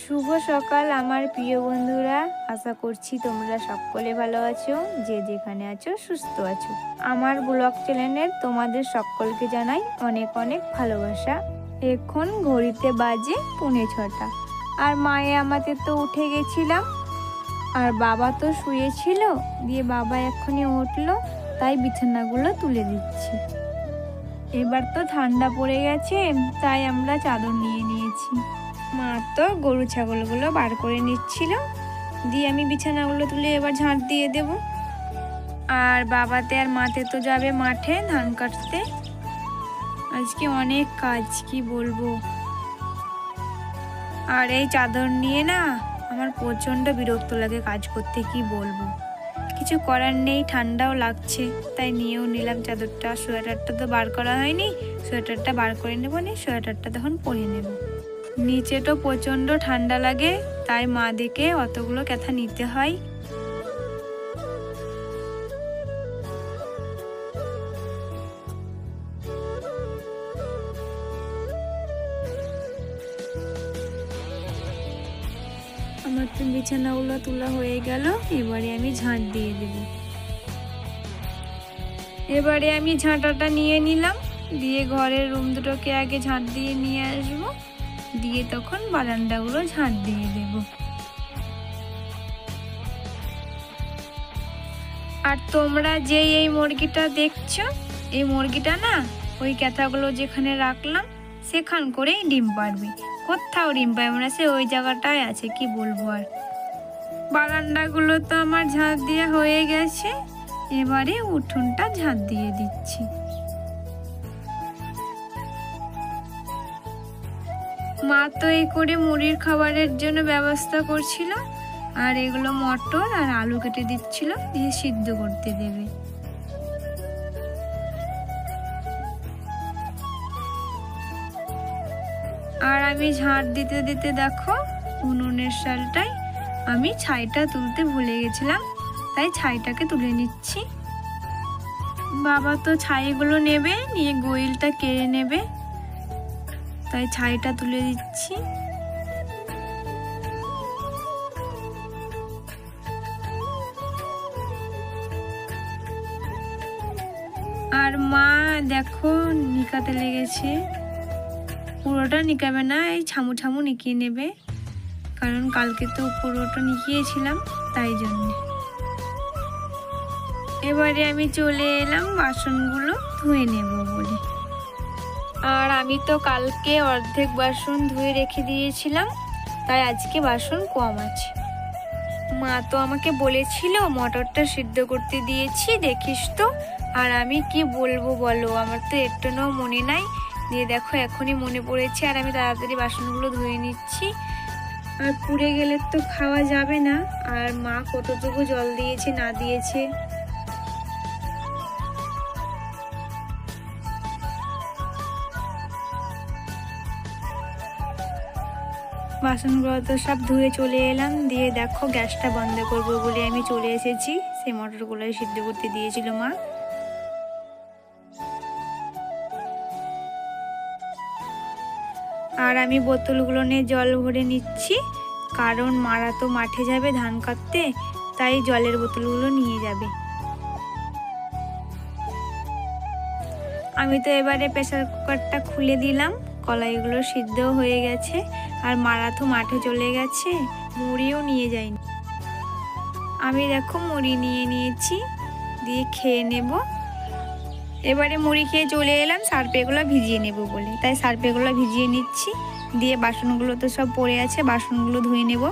শুভ সকাল আমার প্রিয় বন্ধুরা, আশা করছি তোমরা সকলে ভালো আছো, যে যেখানে আছো সুস্থ আছো। আমার ব্লগ চ্যানেলের তোমাদের সকলকে জানাই অনেক অনেক ভালোবাসা। এখন ঘড়িতে বাজে 6:45 আর মায়ে আমাদের তো উঠে গেছিলাম, আর বাবা তো শুয়েছিল। দিয়ে বাবা এক্ষুনি উঠলো, তাই বিছানাগুলো তুলে দিচ্ছি। এবার তো ঠান্ডা পড়ে গেছে, তাই আমরা চাদর নিয়ে নিয়েছি। মা তো গরু ছাগলগুলো বার করে নিচ্ছিল, দিয়ে আমি বিছানাগুলো তুলে এবার ঝাঁট দিয়ে দেব। আর বাবাতে আর মাতে তো যাবে মাঠে ধান কাটতে। আজকে অনেক কাজ, কি বলবো। আর এই চাদর নিয়ে না আমার প্রচণ্ড বিরক্ত লাগে কাজ করতে, কি বলবো। কিছু করার নেই, ঠান্ডাও লাগছে, তাই নিয়েও নিলাম চাদরটা। সোয়েটারটা তো বার করা হয়নি, সোয়েটারটা বার করে নেবো, সোয়েটারটা তখন পরে নেব। নিচে তো প্রচণ্ড ঠান্ডা লাগে, তাই মা দেখে অতগুলো কাঁথা নিতে হয়। আমার তো বিছানাগুলো তোলা হয়ে গেল, এবারে আমি ঝাঁট দিয়ে দেব। এবারে আমি ঝাঁটাটা নিয়ে নিলাম, দিয়ে ঘরের রুম দুটোকে আগে ঝাঁট দিয়ে নিয়ে আসবো, দিয়ে তখন বারান্দাগুলো ঝাঁট দিয়ে দেব। আর তোমরা যে এই মুরগিটা দেখছো, এই মুরগিটা না ওই কাঁথাগুলো যেখানে রাখলাম সেখান করেই ডিম পারবে, কোথাও ডিম পারবে না, সে ওই জায়গাটায় আছে, কি বলবো। আর বারান্দাগুলো তো আমার ঝাঁট দেওয়া হয়ে গেছে, এবারে উঠোনটা ঝাঁট দিয়ে দিচ্ছি। মা তো এই করে মুড়ির খাবারের জন্য ব্যবস্থা করছিল, আর এগুলো মটর আর আলু কেটে দিচ্ছিল, দিয়ে সিদ্ধ করতে দেবে। আর আমি ঝাঁট দিতে দিতে দেখো উনুনের শালটায় আমি ছাইটা তুলতে ভুলে গেছিলাম, তাই ছাইটাকে তুলে নিচ্ছি। বাবা তো ছাইগুলো নেবে, নিয়ে গোইলটা কেড়ে নেবে, তাই ছাইটা তুলে দিচ্ছি। আর মা দেখো নিকাতে লেগেছে, পুরোটা নিকাবে না, এই ছামু ছামু নিকিয়ে নেবে, কারণ কালকে তো পুরোটা নিকিয়েছিলাম, তাই জন্যে। এবারে আমি চলে এলাম বাসনগুলো ধুয়ে নেব বলে। আর আমি তো কালকে অর্ধেক বাসন ধুয়ে রেখে দিয়েছিলাম, তাই আজকে বাসন কম আছে। মা তো আমাকে বলেছিল মটরটা সিদ্ধ করতে দিয়েছি, দেখিস তো। আর আমি কি বলবো বলো, আমার তো একটুও মনে নাই। দিয়ে দেখো এখনই মনে পড়েছে, আর আমি তাড়াতাড়ি বাসনগুলো ধুয়ে নিচ্ছি। আর পুড়ে গেলে তো খাওয়া যাবে না, আর মা কতটুকু জল দিয়েছে না দিয়েছে। বাসনগুলো তো সব ধুয়ে চলে এলাম, দিয়ে দেখো গ্যাসটা বন্ধ করবো বলে আমি চলে এসেছি। সেই মটরগুলোই সিদ্ধ করতে দিয়েছিল মা। আর আমি বোতলগুলো নিয়ে জল ভরে নিচ্ছি, কারণ মারা তো মাঠে যাবে ধান কাটতে, তাই জলের বোতলগুলো নিয়ে যাবে। আমি তো এবারে প্রেসার কুকারটা খুলে দিলাম, কলাইগুলো সিদ্ধ হয়ে গেছে। আর মারা তো মাঠে চলে গেছে, মুড়িও নিয়ে যায়নি। আমি দেখো মুড়ি নিয়ে নিয়েছি, দিয়ে খেয়ে নেব। এবারে মুড়ি খেয়ে চলে এলাম সার্ফেগুলো ভিজিয়ে নেব বলে, তাই সার্ফেগুলো ভিজিয়ে নিচ্ছি। দিয়ে বাসনগুলো তো সব পড়ে আছে, বাসনগুলো ধুয়ে নেব,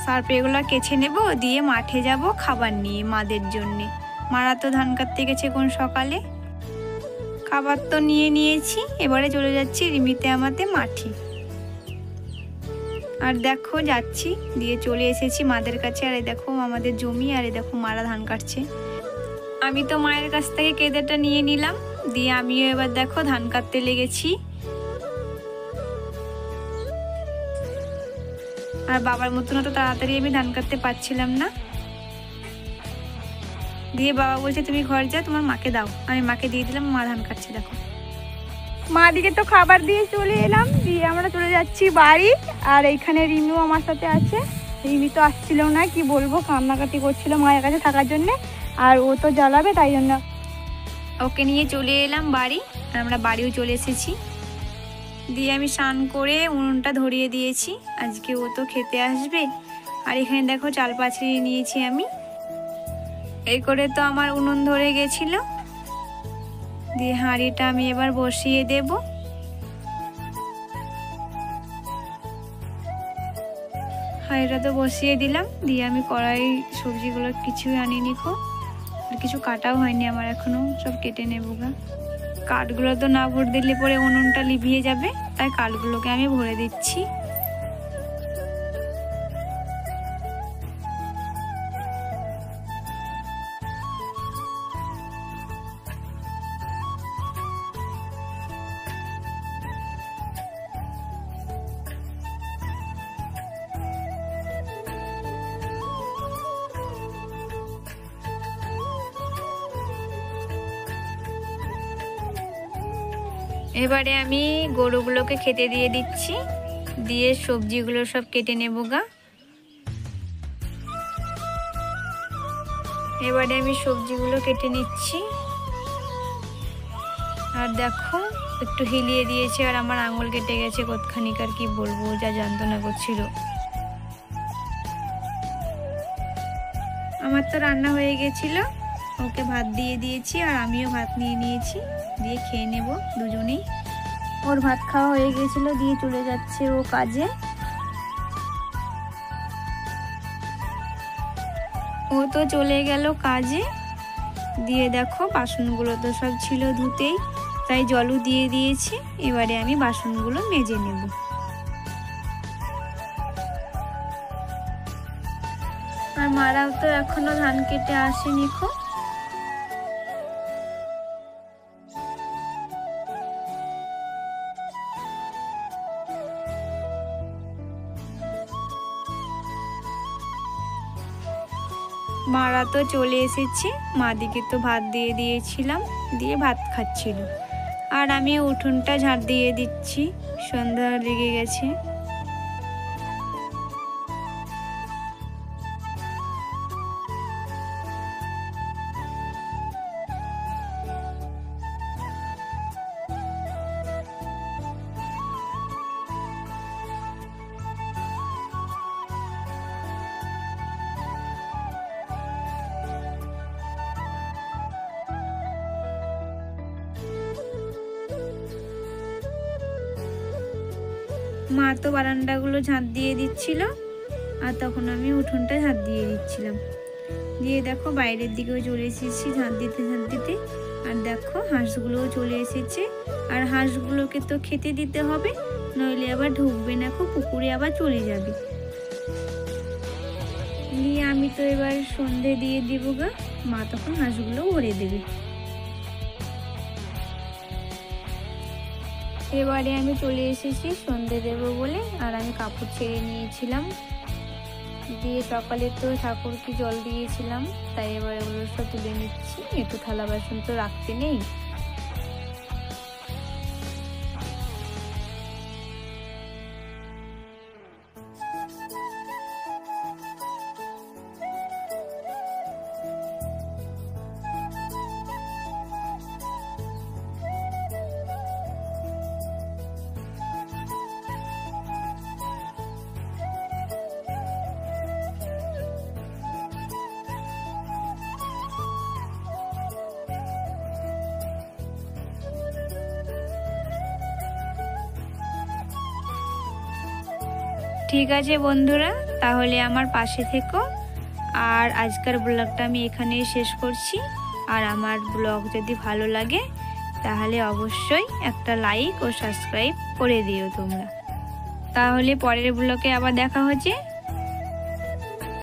সার্ফেগুলো কেচে নেব, দিয়ে মাঠে যাব খাবার নিয়ে মাদের জন্যে। মারা তো ধান কাটতে গেছে কোন সকালে। খাবার তো নিয়ে নিয়েছি, এবারে চলে যাচ্ছি রিমিতে আমাদের মাঠে। আর দেখো যাচ্ছি, দিয়ে চলে এসেছি মাদের কাছে। আর এই দেখো আমাদের জমি, আর এই দেখো মারা ধান কাটছে। আমি তো মায়ের কাছ থেকে কেদেটা নিয়ে নিলাম, দিয়ে আমিও এবার দেখো ধান কাটতে লেগেছি। আর বাবার মতন তো তাড়াতাড়ি আমি ধান কাটতে পারছিলাম না। দিয়ে বাবা বলছে তুমি ঘর যা, তোমার মাকে দাও। আমি মাকে দিয়ে দিলাম, মা ধান কাটছে দেখো। মা দিকে তো খাবার দিয়ে চলে এলাম, দিয়ে আমরা চলে যাচ্ছি বাড়ি। আর এইখানে রিমিও আমার সাথে আছে। রিমি তো আসছিল না, কি বলবো, কান্নাকাটি করছিল মায়ের কাছে থাকার জন্যে। আর ও তো জ্বালাবে, তাই জন্য ওকে নিয়ে চলে এলাম বাড়ি। আমরা বাড়িও চলে এসেছি। দিয়ে আমি স্নান করে উনুনটা ধরিয়ে দিয়েছি, আজকে ও তো খেতে আসবে। আর এখানে দেখো চাল পাছড়ি নিয়েছি আমি। এই করে তো আমার উনুন ধরে গেছিল। দিয়ে হাঁড়িটা আমি এবার বসিয়ে দেব। হাঁড়িটা তো বসিয়ে দিলাম। দিয়ে আমি কড়াই সবজিগুলো কিছুই আনিনি, আর কিছু কাটাও হয়নি আমার এখনো, সব কেটে নেবো গা। কাঠগুলো তো না ভরে দিলে পরে উনুনটা লিভিয়ে যাবে, তাই কাঠগুলোকে আমি ভরে দিচ্ছি। এবারে আমি গরুগুলোকে খেতে দিয়ে দিচ্ছি। দিয়ে সবজিগুলো সব কেটে নেব গা। এবারে আমি সবজিগুলো কেটে নিচ্ছি। আর দেখো একটু হিলিয়ে দিয়েছি, আর আমার আঙুল কেটে গেছে কতখানিক, আর কি বলবো, যা যন্ত্রণা করছিল। আমার তো রান্না হয়ে গেছিল, ওকে ভাত দিয়ে দিয়েছি, আর আমিও ভাত নিয়ে নিয়েছি। দিয়ে খেয়ে নেব দুজনেই। ওর ভাত খাওয়া হয়ে গেছিল, দিয়ে চলে যাচ্ছে ও কাজে। ও তো চলে গেল কাজে। দিয়ে দেখো বাসনগুলো তো সব ছিল ধুতেই, তাই জলও দিয়ে দিয়েছি। এবারে আমি বাসনগুলো মেজে নেব। আর মারাও তো এখনো ধান কেটে আসেনি। মারা তো চলে এসেছে, মাদিকে তো ভাত দিয়ে দিয়েছিলাম, দিয়ে ভাত খাচ্ছিল। আর আমি উঠোনটা ঝাড় দিয়ে দিচ্ছি, সন্ধ্যা লেগে গেছে। মা তো বারান্দাগুলো ঝাঁট দিয়ে দিচ্ছিল, আর তখন আমি উঠোনটা ঝাঁট দিয়ে দিচ্ছিলাম। দিয়ে দেখো বাইরের দিকেও চলে এসেছি ঝাঁট দিতে। আর দেখো হাঁসগুলোও চলে এসেছে। আর হাঁসগুলোকে তো খেতে দিতে হবে, নইলে আবার ঢুকবে না, পুকুরে আবার চলে যাবে। দিয়ে আমি তো এবার সন্ধে দিয়ে দিব গা, মা তখন হাঁসগুলো ভরে দেবে। এবারে আমি চলে এসেছি সন্ধে দেব বলে। আর আমি কাপড় ছেড়ে নিয়েছিলাম। দিয়ে সকালে তো ঠাকুরকে জল দিয়েছিলাম, তাই এবার ওগুলো সব তুলে নিচ্ছি। একটু থালা বাসন তো রাখতে নেই। ঠিক আছে বন্ধুরা, তাহলে আমার পাশে থেকো। আর আজকের ব্লগটা আমি এখানেই শেষ করছি। আর আমার ব্লগ যদি ভালো লাগে তাহলে অবশ্যই একটা লাইক ও সাবস্ক্রাইব করে দিও তোমরা। তাহলে পরের ব্লগে আবার দেখা হচ্ছে।